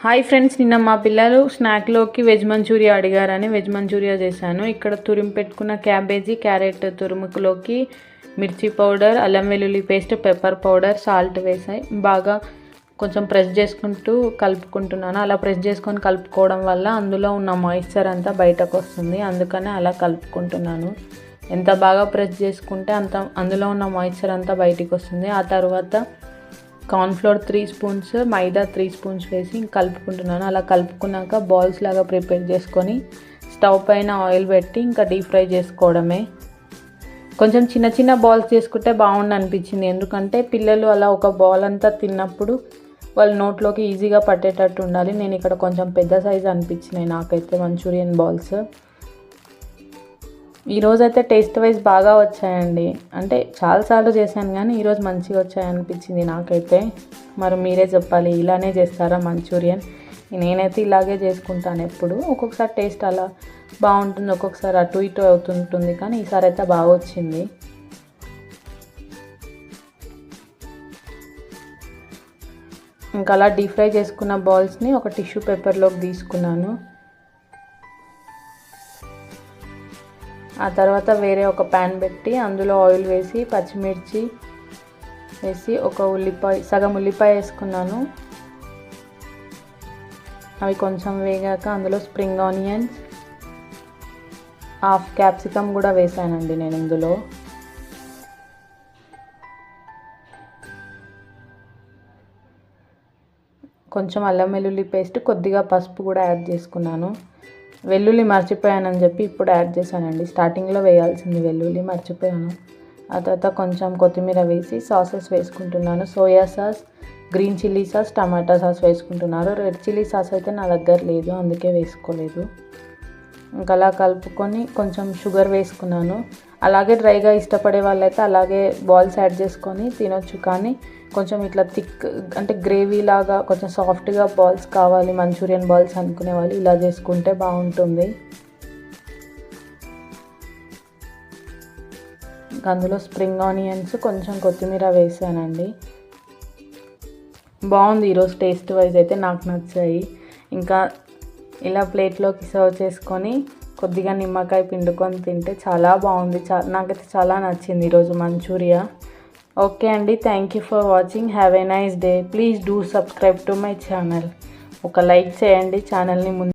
Hi friends, నిన్న మా పిల్లలు స్నాక్లోకి వెజ్ మంచూరియా అడిగారని వెజ్ మంచూరియా చేశాను. ఇక్కడ తురిమి పెట్టుకున్న క్యాబేజీ, క్యారెట్ తురుముకులోకి మిర్చి పౌడర్, అల్లం వెల్లుల్లి పేస్ట్, పెప్పర్ పౌడర్, సాల్ట్ వేసాయి. బాగా కొంచెం ప్రెస్ చేసుకుంటూ కలుపుకుంటున్నాను. అలా ప్రెస్ చేసుకొని కలుపుకోవడం వల్ల అందులో ఉన్న మాయిశ్చర్ అంతా బయటకు వస్తుంది. అందుకనే అలా కలుపుకుంటున్నాను. ఎంత బాగా ప్రెస్ చేసుకుంటే అందులో ఉన్న మాయిశ్చర్ అంతా బయటికి వస్తుంది. ఆ తర్వాత కార్న్ఫ్లోర్ 3 స్పూన్స్, మైదా 3 స్పూన్స్ వేసి కలుపుకుంటున్నాను. అలా కలుపుకున్నాక బాల్స్ లాగా ప్రిపేర్ చేసుకొని స్టవ్ పైన ఆయిల్ పెట్టి ఇంకా డీప్ ఫ్రై చేసుకోవడమే. కొంచెం చిన్న చిన్న బాల్స్ చేసుకుంటే బాగుండు అనిపించింది. ఎందుకంటే పిల్లలు అలా ఒక బాల్ అంతా తిన్నప్పుడు వాళ్ళ నోట్లోకి ఈజీగా పట్టేటట్టు ఉండాలి. నేను ఇక్కడ కొంచెం పెద్ద సైజు అనిపించినాయి నాకైతే మంచూరియన్ బాల్స్. ఈరోజైతే టేస్ట్ వైజ్ బాగా వచ్చాయండి. అంటే చాలాసార్లు చేశాను కానీ ఈరోజు మంచిగా వచ్చాయనిపించింది నాకైతే. మరి మీరే చెప్పాలి, ఇలానే చేస్తారా మంచూరియన్? నేనైతే ఇలాగే చేసుకుంటాను ఎప్పుడు. ఒక్కొక్కసారి టేస్ట్ అలా బాగుంటుంది, ఒక్కొక్కసారి అటు ఇటు అవుతుంటుంది, కానీ ఈసారి అయితే బాగా వచ్చింది. ఇంకా అలా డీప్ ఫ్రై చేసుకున్న బాల్స్ని ఒక టిష్యూ పేపర్లోకి తీసుకున్నాను. ఆ తర్వాత వేరే ఒక ప్యాన్ పెట్టి అందులో ఆయిల్ వేసి పచ్చిమిర్చి వేసి సగం ఉల్లిపాయ వేసుకున్నాను. అవి కొంచెం వేగాక అందులో స్ప్రింగ్ ఆనియన్స్, హాఫ్ క్యాప్సికమ్ కూడా వేసానండి నేను ఇందులో. కొంచెం అల్లం వెల్లుల్లి పేస్ట్, కొద్దిగా పసుపు కూడా యాడ్ చేసుకున్నాను. వెల్లుల్లి మర్చిపోయానని చెప్పి ఇప్పుడు యాడ్ చేశానండి. స్టార్టింగ్లో వేయాల్సింది వెల్లుల్లి, మర్చిపోయాను. ఆ తర్వాత కొంచెం కొత్తిమీర వేసి సాసెస్ వేసుకుంటున్నాను. Soya sauce, green chilli sauce, టమాటా సాస్ వేసుకుంటున్నారు. రెడ్ చిల్లీ సాస్ అయితే నా దగ్గర లేదు, అందుకే వేసుకోలేదు. ఇంకా అలా కలుపుకొని కొంచెం షుగర్ వేసుకున్నాను. అలాగే డ్రైగా ఇష్టపడే వాళ్ళైతే అలాగే బాల్స్ యాడ్ చేసుకొని తినొచ్చు. కానీ కొంచెం ఇట్లా థిక్ అంటే గ్రేవీ లాగా కొంచెం సాఫ్ట్గా బాల్స్ కావాలి మంచూరియన్ బాల్స్ అనుకునే వాళ్ళు ఇలా చేసుకుంటే బాగుంటుంది. అందులో స్ప్రింగ్ ఆనియన్స్, కొంచెం కొత్తిమీర వేసానండి. బాగుంది ఈరోజు టేస్ట్ వైజ్ అయితే నాకు నచ్చాయి. ఇంకా ఇలా ప్లేట్లోకి సర్వ్ చేసుకొని కొద్దిగా నిమ్మకాయ పిండుకొని తింటే చాలా బాగుంది. నాకైతే చాలా నచ్చింది ఈరోజు మంచూరియా. ఓకే అండి, thank you for watching. Have a nice day. Please do subscribe to my channel. ఒక లైక్ చేయండి ఛానల్ని.